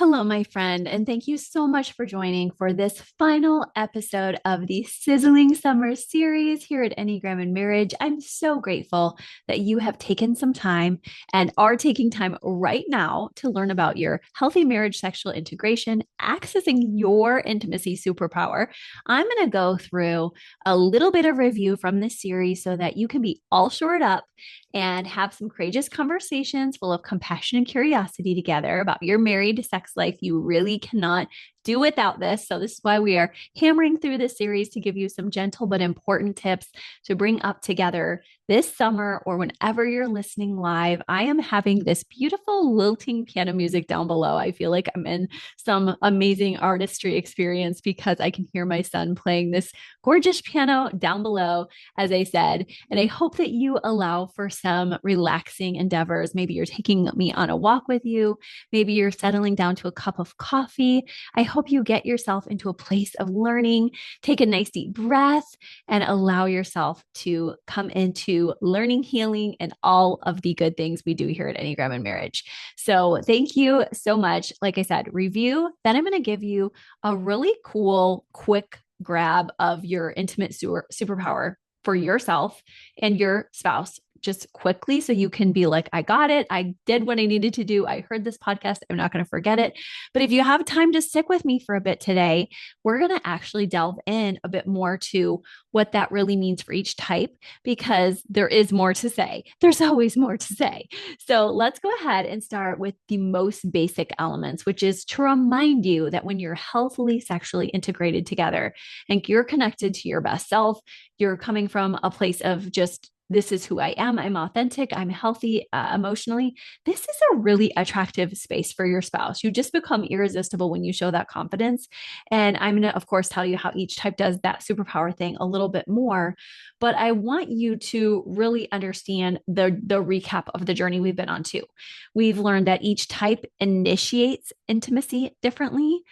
Hello, my friend, and thank you so much for joining for this final episode of the Sizzling Summer series here at Enneagram and Marriage. I'm so grateful that you have taken some time and are taking time right now to learn about your healthy marriage sexual integration, accessing your intimacy superpower. I'm going to go through a little bit of review from this series so that you can be all shored up and have some courageous conversations full of compassion and curiosity together about your married sex life. You really cannot do without this. So, this is why we are hammering through this series to give you some gentle but important tips to bring up together this summer or whenever you're listening live. I am having this beautiful lilting piano music down below. I feel like I'm in some amazing artistry experience because I can hear my son playing this gorgeous piano down below, as I said. And I hope that you allow for some relaxing endeavors. Maybe you're taking me on a walk with you. Maybe you're settling down to a cup of coffee. I hope you get yourself into a place of learning. Take a nice deep breath and allow yourself to come into learning, healing, and all of the good things we do here at Enneagram and Marriage. So, thank you so much. Like I said, review. Then I'm going to give you a really cool, quick grab of your intimate superpower for yourself and your spouse just quickly so you can be like, I got it. I did what I needed to do. I heard this podcast. I'm not going to forget it. But if you have time to stick with me for a bit today, we're going to actually delve in a bit more to what that really means for each type, because there is more to say. There's always more to say. So let's go ahead and start with the most basic elements, which is to remind you that when you're healthily sexually integrated together and you're connected to your best self, you're coming from a place of just, this is who I am. I'm authentic. I'm healthy emotionally. This is a really attractive space for your spouse. You just become irresistible when you show that confidence. And I'm going to, of course, tell you how each type does that superpower thing a little bit more. But I want you to really understand the recap of the journey we've been on too. We've learned that each type initiates intimacy differently.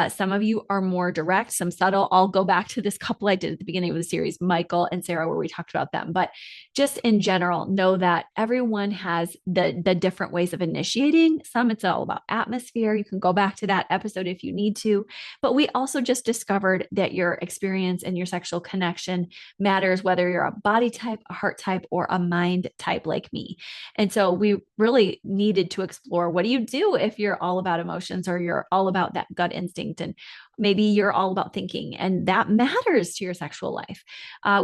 Some of you are more direct, some subtle. I'll go back to this couple I did at the beginning of the series, Michael and Sarah, where we talked about them. But just in general, know that everyone has the different ways of initiating. Some it's all about atmosphere. You can go back to that episode if you need to. But we also just discovered that your experience and your sexual connection matters, whether you're a body type, a heart type, or a mind type like me. And so we really needed to explore, what do you do if you're all about emotions or you're all about that gut instinct? And maybe you're all about thinking, and that matters to your sexual life.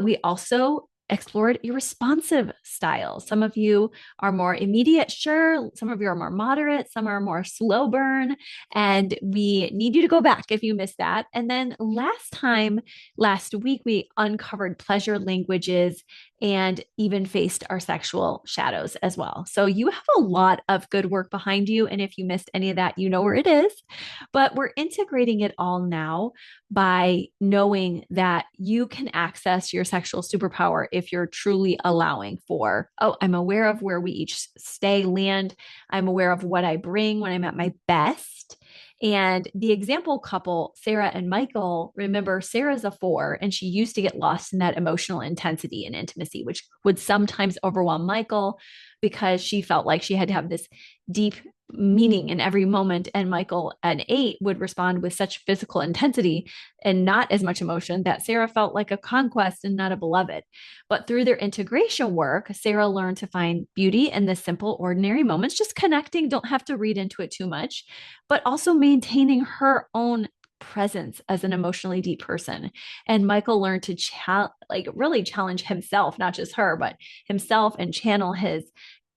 We also explored your responsive styles. Some of you are more immediate, sure. Some of you are more moderate. Some are more slow burn. And we need you to go back if you missed that. And then last week, we uncovered pleasure languages and even faced our sexual shadows as well. So you have a lot of good work behind you. And if you missed any of that, you know where it is. But we're integrating it all now by knowing that you can access your sexual superpower if you're truly allowing for, oh, I'm aware of where we each stay, land. I'm aware of what I bring when I'm at my best. And the example couple, Sarah and Michael, remember Sarah's a 4 and she used to get lost in that emotional intensity and intimacy, which would sometimes overwhelm Michael because she felt like she had to have this deep meaning in every moment. And Michael, an 8, would respond with such physical intensity and not as much emotion that Sarah felt like a conquest and not a beloved. But through their integration work, Sarah learned to find beauty in the simple, ordinary moments, just connecting, don't have to read into it too much, but also maintaining her own presence as an emotionally deep person. And Michael learned to really challenge himself, not just her, but himself, and channel his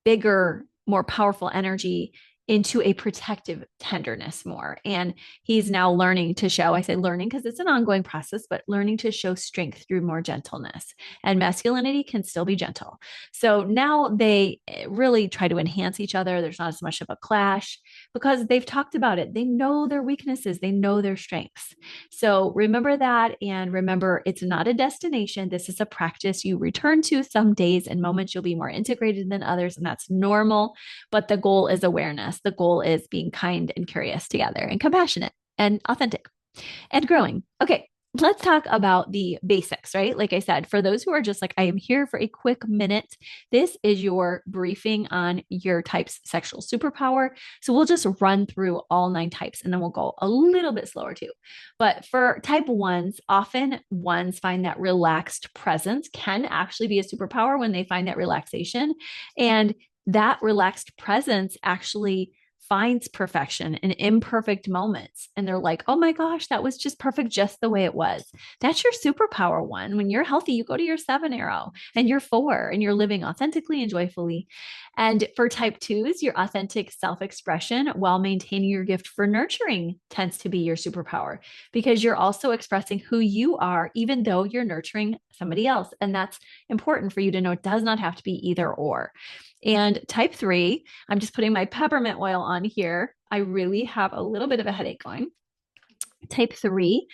bigger, more powerful energy into a protective tenderness more. And he's now learning to show, I say learning because it's an ongoing process, but learning to show strength through more gentleness. And masculinity can still be gentle. So now they really try to enhance each other. There's not as much of a clash because they've talked about it. They know their weaknesses, they know their strengths. So remember that. And remember, it's not a destination. This is a practice you return to. Some days and moments you'll be more integrated than others, and that's normal. But the goal is awareness. The goal is being kind and curious together and compassionate and authentic and growing. Okay. let's talk about the basics, right? Like I said, for those who are just like, I am here for a quick minute, this is your briefing on your type's sexual superpower. So we'll just run through all 9 types and then we'll go a little bit slower too. But for type ones, often ones find that relaxed presence can actually be a superpower when they find that relaxation. And that relaxed presence actually finds perfection in imperfect moments. And they're like, oh my gosh, that was just perfect just the way it was. That's your superpower one. When you're healthy, you go to your 7 arrow and you're 4 and you're living authentically and joyfully. And for type twos, your authentic self expression while maintaining your gift for nurturing tends to be your superpower because you're also expressing who you are, even though you're nurturing somebody else. And that's important for you to know. It does not have to be either or. And type three, I'm just putting my peppermint oil on here. I really have a little bit of a headache going. Type three,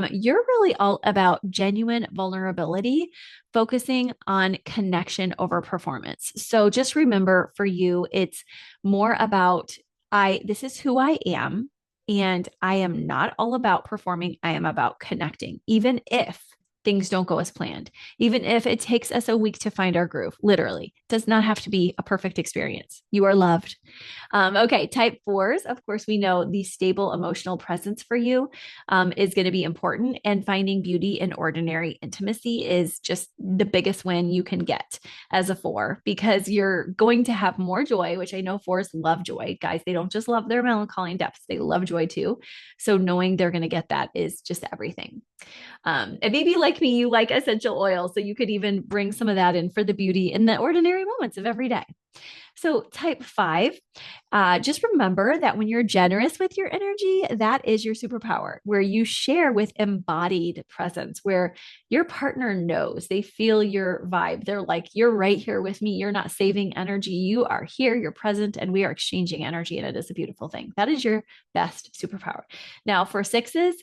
you're really all about genuine vulnerability, focusing on connection over performance. So just remember for you, it's more about this is who I am. And I am not all about performing. I am about connecting, even if things don't go as planned, even if it takes us a week to find our groove, literally, it does not have to be a perfect experience. You are loved. Okay, type fours, of course, we know the stable emotional presence for you is going to be important. And finding beauty in ordinary intimacy is just the biggest win you can get as a 4 because you're going to have more joy, which I know 4s love joy. Guys, they don't just love their melancholy and depths, they love joy too. So knowing they're going to get that is just everything. And maybe like me, you like essential oils. So you could even bring some of that in for the beauty in the ordinary moments of every day. So, type 5, just remember that when you're generous with your energy, that is your superpower, where you share with embodied presence, where your partner knows they feel your vibe. They're like, you're right here with me. You're not saving energy. You are here, you're present, and we are exchanging energy. And it is a beautiful thing. That is your best superpower. Now, for 6s,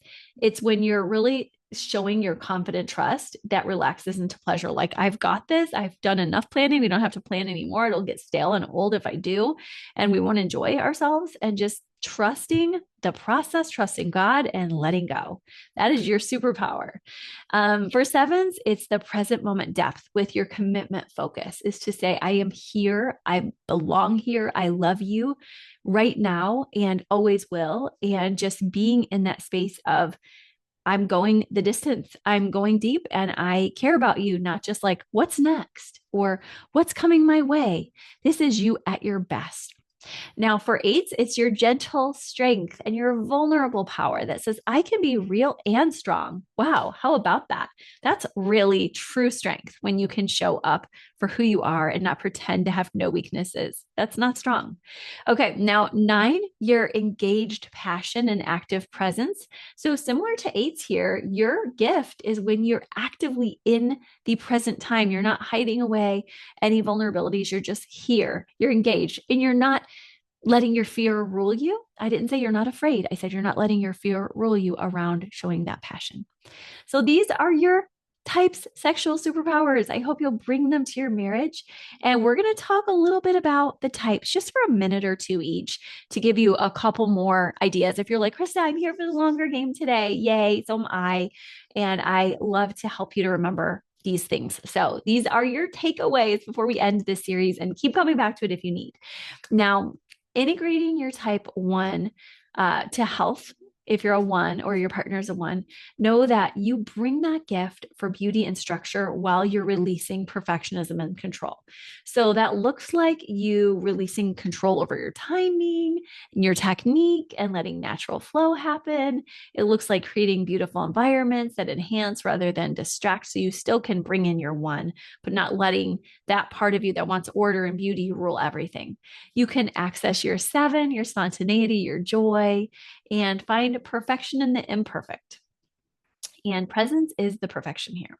it's when you're really showing your confident trust that relaxes into pleasure. Like, I've got this. I've done enough planning. We don't have to plan anymore. It'll get stale and old if I do. And we want to enjoy ourselves and just trusting the process, trusting God and letting go. That is your superpower. For 7s, it's the present moment depth with your commitment focus is to say, I am here. I belong here. I love you right now and always will. And just being in that space of, I'm going the distance. I'm going deep and I care about you, not just like what's next or what's coming my way. This is you at your best. Now, for 8s, it's your gentle strength and your vulnerable power that says, I can be real and strong. Wow, how about that? That's really true strength when you can show up for who you are and not pretend to have no weaknesses. That's not strong. Okay, now 9, your engaged passion and active presence. So, similar to 8s here, your gift is when you're actively in the present time. You're not hiding away any vulnerabilities. You're just here. You're engaged and you're not letting your fear rule you. I didn't say you're not afraid. I said you're not letting your fear rule you around showing that passion. So these are your types sexual superpowers. I hope you'll bring them to your marriage. And we're going to talk a little bit about the types just for a minute or two each to give you a couple more ideas. If you're like, Krista, I'm here for the longer game today. Yay. So am I. And I love to help you to remember these things. So these are your takeaways before we end this series and keep coming back to it if you need. Now, integrating your type 1 to health, if you're a 1 or your partner is a 1, know that you bring that gift for beauty and structure while you're releasing perfectionism and control. So that looks like you releasing control over your timing and your technique and letting natural flow happen. It looks like creating beautiful environments that enhance rather than distract. So you still can bring in your 1, but not letting that part of you that wants order and beauty rule everything. You can access your 7, your spontaneity, your joy, and find perfection in the imperfect. And presence is the perfection here.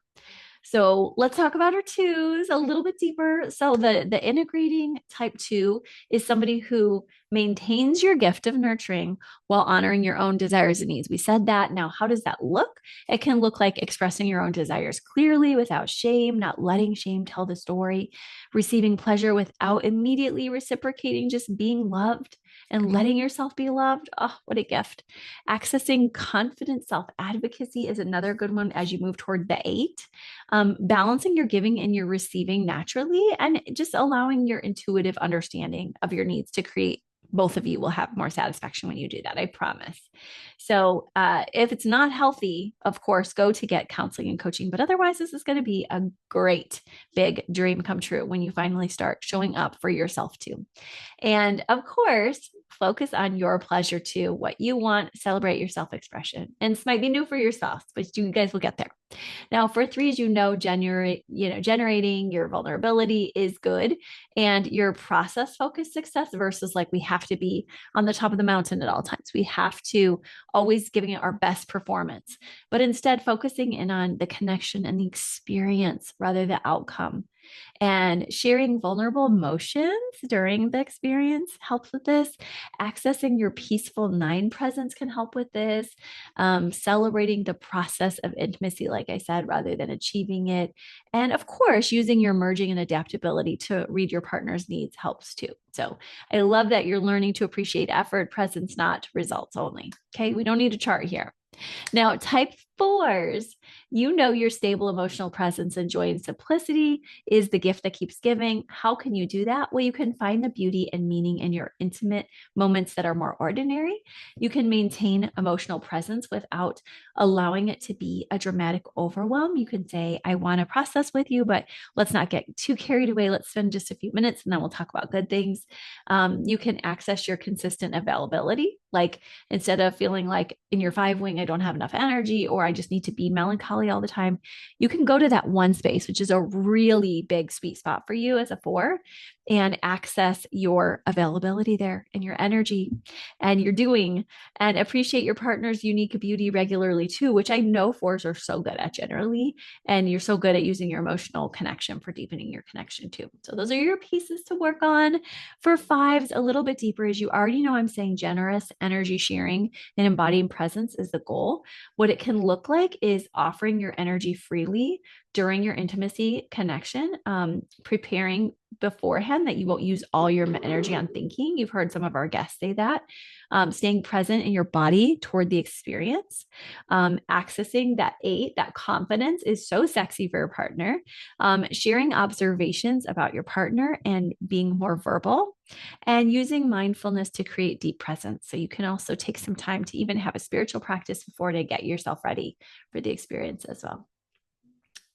So let's talk about our 2s a little bit deeper. So the integrating type 2 is somebody who maintains your gift of nurturing while honoring your own desires and needs. We said that. Now, how does that look? It can look like expressing your own desires clearly without shame, not letting shame tell the story, receiving pleasure without immediately reciprocating, just being loved, and letting yourself be loved. Oh, what a gift. Accessing confident self advocacy is another good one as you move toward the 8. Balancing your giving and your receiving naturally, and just allowing your intuitive understanding of your needs to create, both of you will have more satisfaction when you do that, I promise. So if it's not healthy, of course, go to get counseling and coaching. But otherwise, this is going to be a great big dream come true when you finally start showing up for yourself too. And of course, focus on your pleasure too, what you want, celebrate your self expression. And this might be new for your spouse, but you guys will get there. Now, for 3s, generating your vulnerability is good, and your process focused success versus like we have to be on the top of the mountain at all times. We have to always giving it our best performance, but instead focusing in on the connection and the experience rather than the outcome. And sharing vulnerable emotions during the experience helps with this. Accessing your peaceful 9 presence can help with this. Celebrating the process of intimacy, like I said, rather than achieving it. And of course, using your merging and adaptability to read your partner's needs helps too. So I love that you're learning to appreciate effort, presence, not results only. Okay, we don't need a chart here. Now, type 4s, your stable emotional presence and joy and simplicity is the gift that keeps giving. How can you do that? Well, you can find the beauty and meaning in your intimate moments that are more ordinary. You can maintain emotional presence without allowing it to be a dramatic overwhelm. You can say, I want to process with you, but let's not get too carried away. Let's spend just a few minutes and then we'll talk about good things. You can access your consistent availability. Like instead of feeling like in your 5 wing, I don't have enough energy or I just need to be melancholy all the time, you can go to that 1 space, which is a really big sweet spot for you as a 4, and access your availability there and your energy and your doing, and appreciate your partner's unique beauty regularly too, which I know 4s are so good at generally. And you're so good at using your emotional connection for deepening your connection too. So those are your pieces to work on. For 5s, a little bit deeper, as you already know, I'm saying generous energy sharing and embodying presence is the goal. What it can look like is offering your energy freely during your intimacy connection, preparing beforehand that you won't use all your energy on thinking. You've heard some of our guests say that. Staying present in your body toward the experience, accessing that 8, that confidence is so sexy for your partner, sharing observations about your partner and being more verbal, and using mindfulness to create deep presence. So you can also take some time to even have a spiritual practice before to get yourself ready for the experience as well.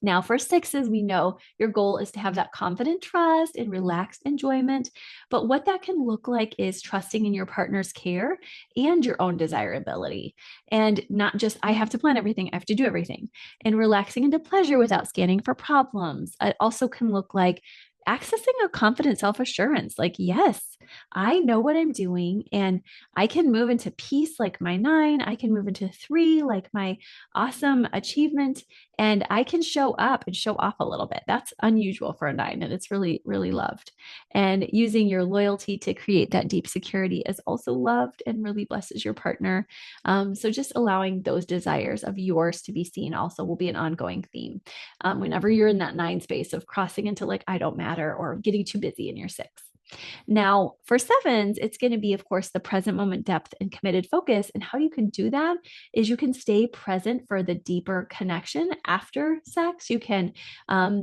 Now, for 6s, we know your goal is to have that confident trust and relaxed enjoyment. But what that can look like is trusting in your partner's care and your own desirability. And not just, I have to plan everything, I have to do everything. And relaxing into pleasure without scanning for problems. It also can look like accessing a confident self assurance like, yes, I know what I'm doing and I can move into peace like my 9. I can move into 3 like my awesome achievement, and I can show up and show off a little bit. That's unusual for a 9, and it's really, really loved. And using your loyalty to create that deep security is also loved and really blesses your partner. So just allowing those desires of yours to be seen also will be an ongoing theme. Whenever you're in that 9 space of crossing into like, I don't matter, or getting too busy in your 6. Now, for 7s, it's going to be, of course, the present moment depth and committed focus. And how you can do that is you can stay present for the deeper connection after sex. You can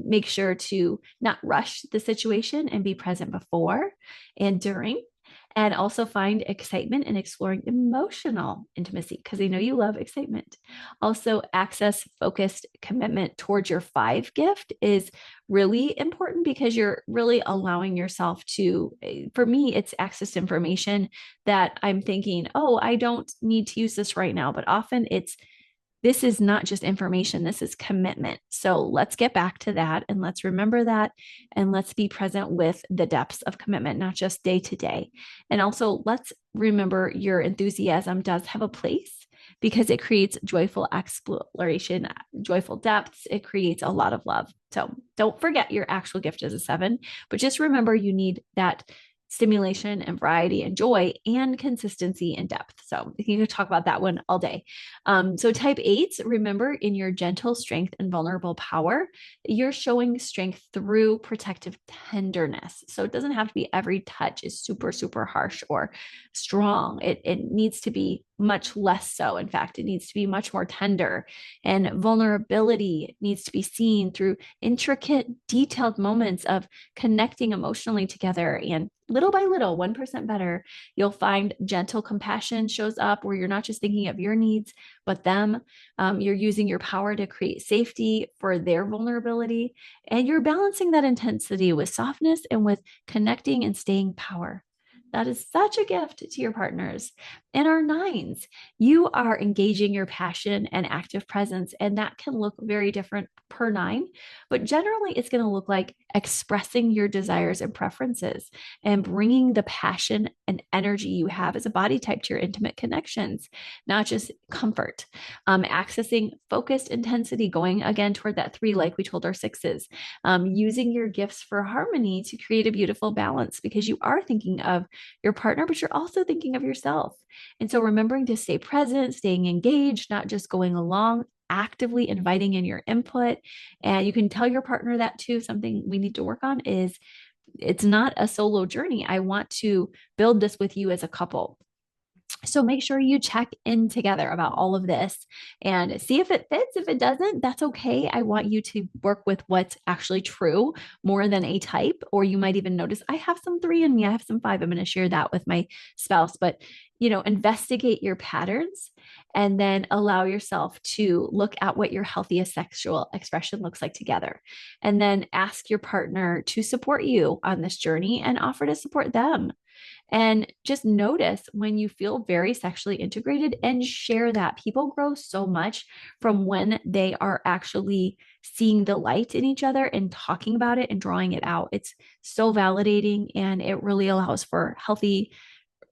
make sure to not rush the situation and be present before and during. And also find excitement in exploring emotional intimacy, because I know you love excitement. Also, access focused commitment towards your 5 gift is really important because you're really allowing yourself to, for me, it's access to information that I'm thinking, oh, I don't need to use this right now. But often this is not just information, this is commitment. So let's get back to that and let's remember that. And let's be present with the depths of commitment, not just day to day. And also let's remember your enthusiasm does have a place because it creates joyful exploration, joyful depths. It creates a lot of love. So don't forget your actual gift as a 7, but just remember you need that stimulation and variety and joy and consistency and depth. So you can talk about that one all day. So type 8, remember in your gentle strength and vulnerable power, you're showing strength through protective tenderness. So it doesn't have to be every touch is super, super harsh or strong. It needs to be much less so. In fact, it needs to be much more tender. And vulnerability needs to be seen through intricate, detailed moments of connecting emotionally together. And little by little, 1% better, you'll find gentle compassion shows up where you're not just thinking of your needs, but them. You're using your power to create safety for their vulnerability. And you're balancing that intensity with softness and with connecting and staying power. That is such a gift to your partners. And our 9s, you are engaging your passion and active presence, and that can look very different per 9, but generally it's going to look like expressing your desires and preferences and bringing the passion and energy you have as a body type to your intimate connections, not just comfort. Accessing focused intensity, going again toward that 3, like we told our 6s, using your gifts for harmony to create a beautiful balance because you are thinking of your partner, but you're also thinking of yourself. And so remembering to stay present, staying engaged, not just going along, actively inviting in your input. And you can tell your partner that too. Something we need to work on is it's not a solo journey. I want to build this with you as a couple. So make sure you check in together about all of this and see if it fits. If it doesn't, that's okay. I want you to work with what's actually true more than a type, or you might even notice I have some 3 in me, I have some 5. I'm going to share that with my spouse, but investigate your patterns and then allow yourself to look at what your healthiest sexual expression looks like together. And then ask your partner to support you on this journey and offer to support them. And just notice when you feel very sexually integrated and share that. People grow so much from when they are actually seeing the light in each other and talking about it and drawing it out. It's so validating and it really allows for healthy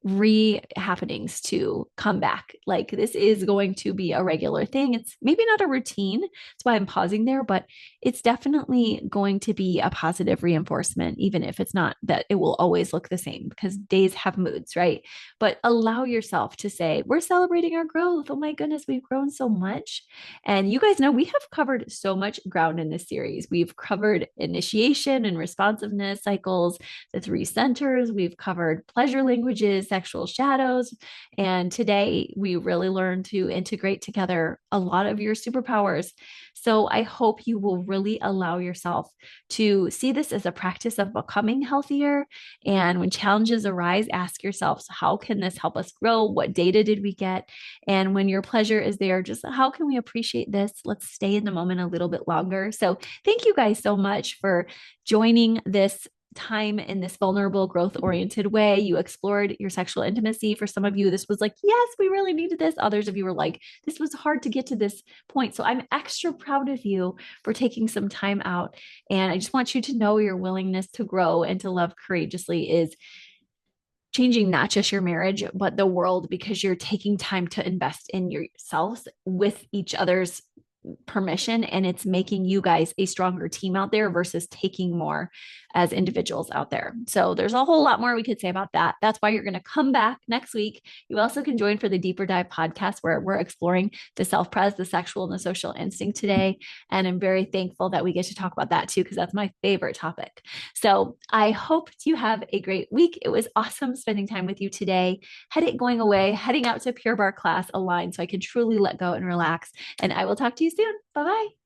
re-happenings to come back. Like this is going to be a regular thing. It's maybe not a routine. That's why I'm pausing there, but it's definitely going to be a positive reinforcement, even if it's not that it will always look the same because days have moods, right? But allow yourself to say, we're celebrating our growth. Oh my goodness, we've grown so much. And you guys know we have covered so much ground in this series. We've covered initiation and responsiveness cycles, the 3 centers. We've covered pleasure languages, sexual shadows. And today we really learned to integrate together a lot of your superpowers. So I hope you will really allow yourself to see this as a practice of becoming healthier. And when challenges arise, ask yourself, how can this help us grow? What data did we get? And when your pleasure is there, just how can we appreciate this? Let's stay in the moment a little bit longer. So thank you guys so much for joining this time in this vulnerable, growth oriented way. You explored your sexual intimacy. For some of you, this was like, yes, we really needed this. Others of you were like, this was hard to get to this point. So I'm extra proud of you for taking some time out. And I just want you to know your willingness to grow and to love courageously is changing not just your marriage, but the world because you're taking time to invest in yourselves with each other's permission, and it's making you guys a stronger team out there versus taking more as individuals out there. So there's a whole lot more we could say about that. That's why you're going to come back next week. You also can join for the Deeper Dive podcast where we're exploring the self-pres, the sexual and the social instinct today. And I'm very thankful that we get to talk about that too, because that's my favorite topic. So I hope you have a great week. It was awesome spending time with you today. Going away, heading out to Pure Barre class aligned so I can truly let go and relax. And I will talk to you soon. Bye-bye.